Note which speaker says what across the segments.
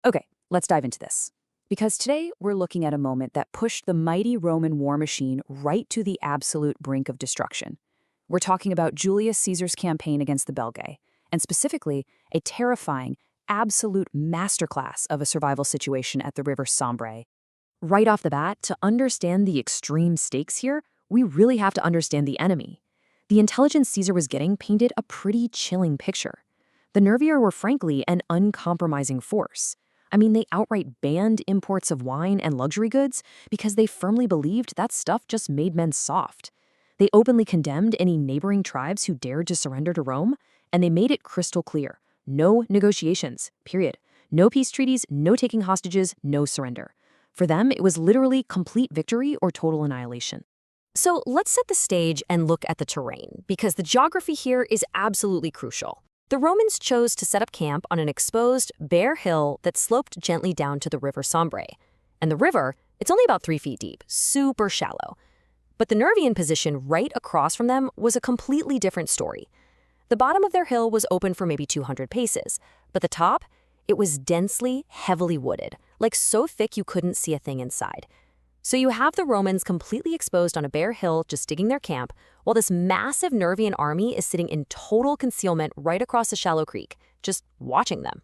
Speaker 1: Okay, let's dive into this. Because today we're looking at a moment that pushed the mighty Roman war machine right to the absolute brink of destruction. We're talking about Julius Caesar's campaign against the Belgae, and specifically, a terrifying, absolute masterclass of a survival situation at the river Sambre. Right off the bat, to understand the extreme stakes here, we really have to understand the enemy. The intelligence Caesar was getting painted a pretty chilling picture. The Nervii were frankly an uncompromising force. I mean, they outright banned imports of wine and luxury goods because they firmly believed that stuff just made men soft. They openly condemned any neighboring tribes who dared to surrender to Rome, and they made it crystal clear. No negotiations, period. No peace treaties, no taking hostages, no surrender. For them, it was literally complete victory or total annihilation.
Speaker 2: So let's set the stage and look at the terrain, because the geography here is absolutely crucial. The Romans chose to set up camp on an exposed, bare hill that sloped gently down to the river Sambre. And the river, it's only about 3 feet deep, super shallow. But the Nervian position right across from them was a completely different story. The bottom of their hill was open for maybe 200 paces, but the top, it was densely, heavily wooded, like so thick you couldn't see a thing inside. So you have the Romans completely exposed on a bare hill just digging their camp, while this massive Nervian army is sitting in total concealment right across a shallow creek, just watching them.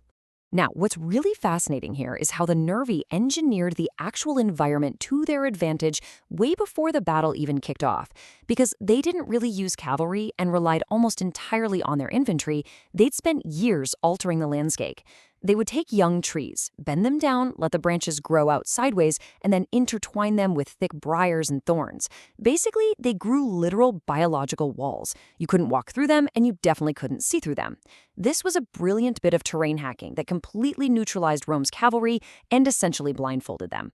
Speaker 1: Now, what's really fascinating here is how the Nervii engineered the actual environment to their advantage way before the battle even kicked off. Because they didn't really use cavalry and relied almost entirely on their infantry, they'd spent years altering the landscape. They would take young trees, bend them down, let the branches grow out sideways, and then intertwine them with thick briars and thorns. Basically, they grew literal biological walls. You couldn't walk through them, and you definitely couldn't see through them. This was a brilliant bit of terrain hacking that completely neutralized Rome's cavalry and essentially blindfolded them.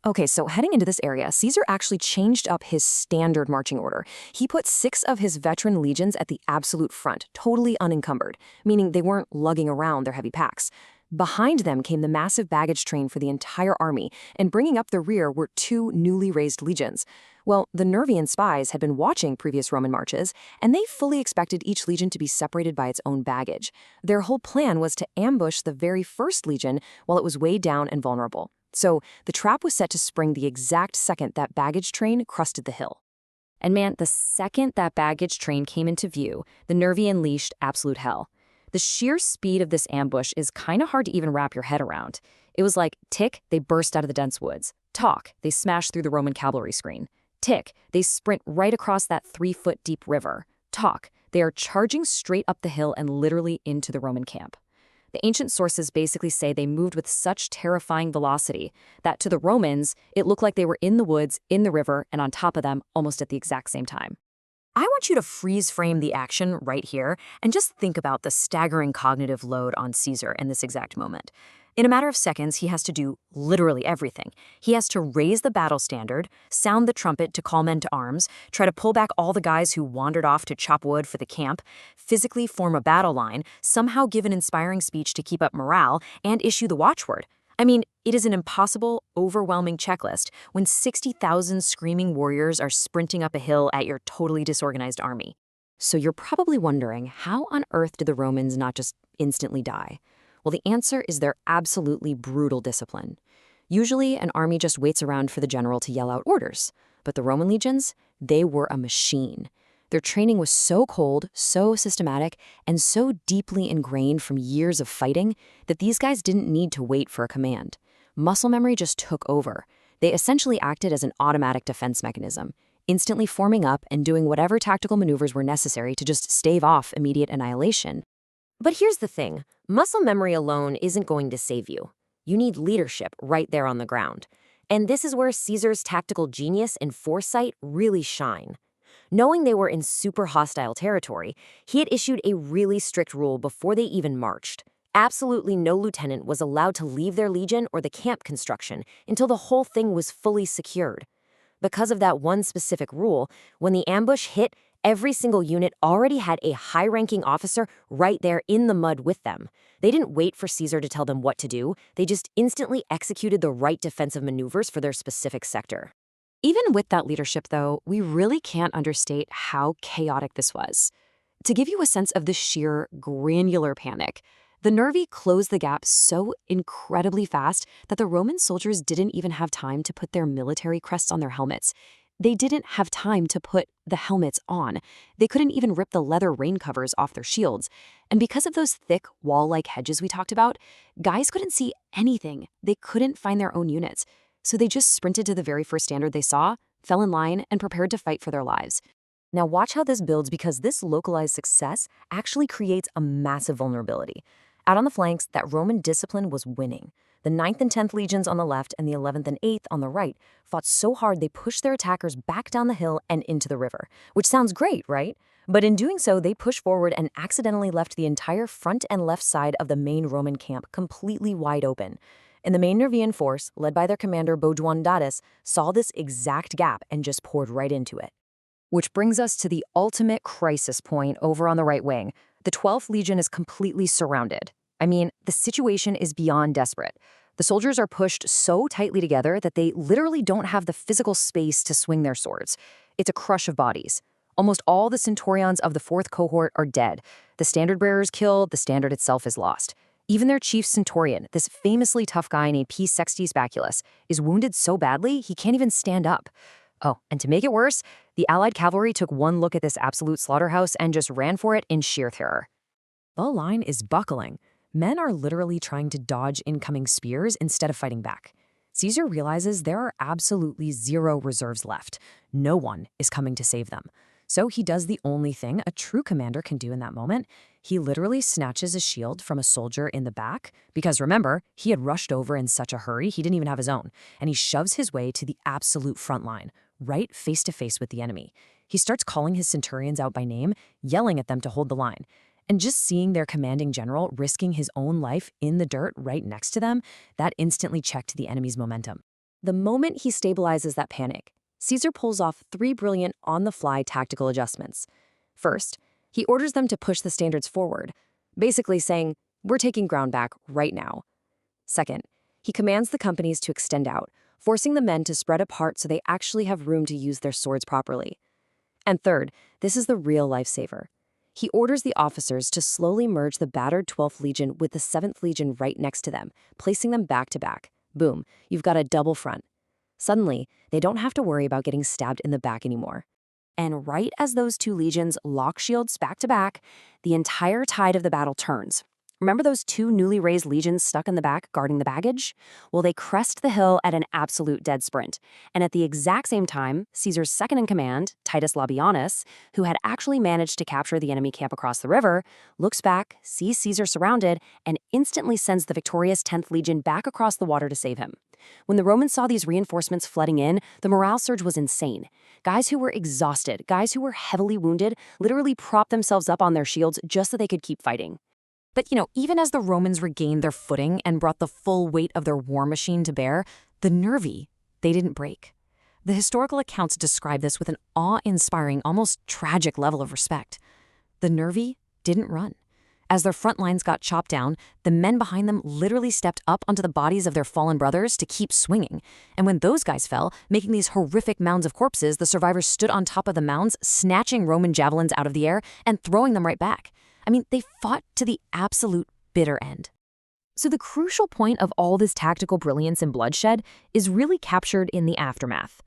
Speaker 1: Okay, so heading into this area, Caesar actually changed up his standard marching order. He put 6 of his veteran legions at the absolute front, totally unencumbered, meaning they weren't lugging around their heavy packs. Behind them came the massive baggage train for the entire army, and bringing up the rear were 2 newly raised legions. Well, the Nervian spies had been watching previous Roman marches, and they fully expected each legion to be separated by its own baggage. Their whole plan was to ambush the very first legion while it was weighed down and vulnerable. So the trap was set to spring the exact second that baggage train crested the hill. And man, the second that baggage train came into view, the Nervii unleashed absolute hell. The sheer speed of this ambush is kind of hard to even wrap your head around. It was like, tick, they burst out of the dense woods. Talk, they smashed through the Roman cavalry screen. Tick, they sprint right across that 3-foot-deep river. Talk, they are charging straight up the hill and literally into the Roman camp. The ancient sources basically say they moved with such terrifying velocity that to the Romans, it looked like they were in the woods, in the river, and on top of them almost at the exact same time. I want you to freeze frame the action right here and just think about the staggering cognitive load on Caesar in this exact moment. In a matter of seconds, he has to do literally everything. He has to raise the battle standard, sound the trumpet to call men to arms, try to pull back all the guys who wandered off to chop wood for the camp, physically form a battle line, somehow give an inspiring speech to keep up morale, and issue the watchword. I mean, it is an impossible, overwhelming checklist when 60,000 screaming warriors are sprinting up a hill at your totally disorganized army. So you're probably wondering, how on earth did the Romans not just instantly die? Well, the answer is their absolutely brutal discipline. Usually, an army just waits around for the general to yell out orders. But the Roman legions, they were a machine. Their training was so cold, so systematic, and so deeply ingrained from years of fighting that these guys didn't need to wait for a command. Muscle memory just took over. They essentially acted as an automatic defense mechanism, instantly forming up and doing whatever tactical maneuvers were necessary to just stave off immediate annihilation.
Speaker 2: But here's the thing, muscle memory alone isn't going to save you. You need leadership right there on the ground. And this is where Caesar's tactical genius and foresight really shine. Knowing they were in super hostile territory, he had issued a really strict rule before they even marched. Absolutely no lieutenant was allowed to leave their legion or the camp construction until the whole thing was fully secured. Because of that one specific rule, when the ambush hit, every single unit already had a high-ranking officer right there in the mud with them. They didn't wait for Caesar to tell them what to do. They just instantly executed the right defensive maneuvers for their specific sector.
Speaker 1: Even with that leadership, though, we really can't understate how chaotic this was. To give you a sense of the sheer granular panic, The Nervii closed the gap so incredibly fast that the Roman soldiers didn't even have time to put their military crests on their helmets. They didn't have time to put the helmets on. They couldn't even rip the leather rain covers off their shields. And because of those thick, wall-like hedges we talked about, guys couldn't see anything. They couldn't find their own units. So they just sprinted to the very first standard they saw, fell in line, and prepared to fight for their lives. Now watch how this builds, because this localized success actually creates a massive vulnerability. Out on the flanks, that Roman discipline was winning. The 9th and 10th legions on the left and the 11th and 8th on the right fought so hard they pushed their attackers back down the hill and into the river, which sounds great, right? But in doing so, they pushed forward and accidentally left the entire front and left side of the main Roman camp completely wide open. And the main Nervian force, led by their commander Bojuandatis, saw this exact gap and just poured right into it. Which brings us to the ultimate crisis point over on the right wing. The 12th Legion is completely surrounded. I mean, the situation is beyond desperate. The soldiers are pushed so tightly together that they literally don't have the physical space to swing their swords. It's a crush of bodies. Almost all the centurions of the 4th cohort are dead. The standard bearers killed, the standard itself is lost. Even their chief centurion, this famously tough guy named P. Sextius Baculus, is wounded so badly he can't even stand up. Oh, and to make it worse, the Allied cavalry took one look at this absolute slaughterhouse and just ran for it in sheer terror. The line is buckling. Men are literally trying to dodge incoming spears instead of fighting back. Caesar realizes there are absolutely zero reserves left. No one is coming to save them. So he does the only thing a true commander can do in that moment. He literally snatches a shield from a soldier in the back, because remember, he had rushed over in such a hurry, he didn't even have his own, and he shoves his way to the absolute front line, right face to face with the enemy. He starts calling his centurions out by name, yelling at them to hold the line. And just seeing their commanding general risking his own life in the dirt right next to them, that instantly checked the enemy's momentum. The moment he stabilizes that panic, Caesar pulls off 3 brilliant on-the-fly tactical adjustments. First, he orders them to push the standards forward, basically saying, "We're taking ground back right now." Second, he commands the companies to extend out, forcing the men to spread apart so they actually have room to use their swords properly. And third, this is the real lifesaver. He orders the officers to slowly merge the battered 12th Legion with the 7th Legion right next to them, placing them back to back. Boom, you've got a double front. Suddenly, they don't have to worry about getting stabbed in the back anymore. And right as those 2 legions lock shields back to back, the entire tide of the battle turns. Remember those 2 newly raised legions stuck in the back guarding the baggage? Well, they crest the hill at an absolute dead sprint. And at the exact same time, Caesar's second-in-command, Titus Labianus, who had actually managed to capture the enemy camp across the river, looks back, sees Caesar surrounded, and instantly sends the victorious 10th Legion back across the water to save him. When the Romans saw these reinforcements flooding in, the morale surge was insane. Guys who were exhausted, guys who were heavily wounded, literally propped themselves up on their shields just so they could keep fighting. But, even as the Romans regained their footing and brought the full weight of their war machine to bear, the Nervii, they didn't break. The historical accounts describe this with an awe-inspiring, almost tragic level of respect. The Nervii didn't run. As their front lines got chopped down, the men behind them literally stepped up onto the bodies of their fallen brothers to keep swinging. And when those guys fell, making these horrific mounds of corpses, the survivors stood on top of the mounds, snatching Roman javelins out of the air and throwing them right back. I mean, they fought to the absolute bitter end. So the crucial point of all this tactical brilliance and bloodshed is really captured in the aftermath.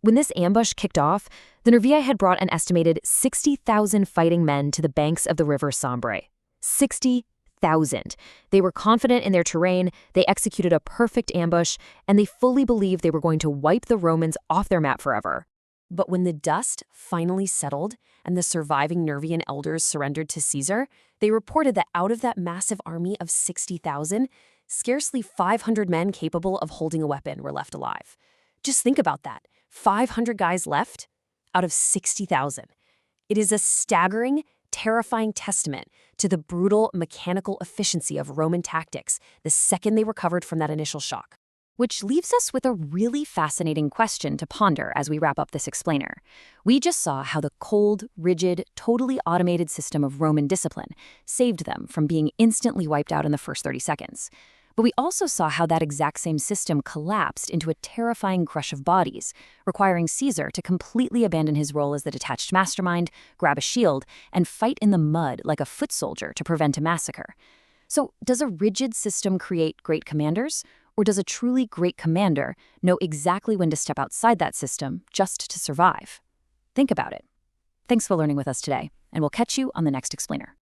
Speaker 1: When this ambush kicked off, the Nervii had brought an estimated 60,000 fighting men to the banks of the river Sambre. 60,000. They were confident in their terrain, they executed a perfect ambush, and they fully believed they were going to wipe the Romans off their map forever. But when the dust finally settled and the surviving Nervian elders surrendered to Caesar, they reported that out of that massive army of 60,000, scarcely 500 men capable of holding a weapon were left alive. Just think about that. 500 guys left out of 60,000. It is a staggering, terrifying testament to the brutal mechanical efficiency of Roman tactics the second they recovered from that initial shock. Which leaves us with a really fascinating question to ponder as we wrap up this explainer. We just saw how the cold, rigid, totally automated system of Roman discipline saved them from being instantly wiped out in the first 30 seconds. But we also saw how that exact same system collapsed into a terrifying crush of bodies, requiring Caesar to completely abandon his role as the detached mastermind, grab a shield, and fight in the mud like a foot soldier to prevent a massacre. So, does a rigid system create great commanders? Or does a truly great commander know exactly when to step outside that system just to survive? Think about it. Thanks for learning with us today, and we'll catch you on the next explainer.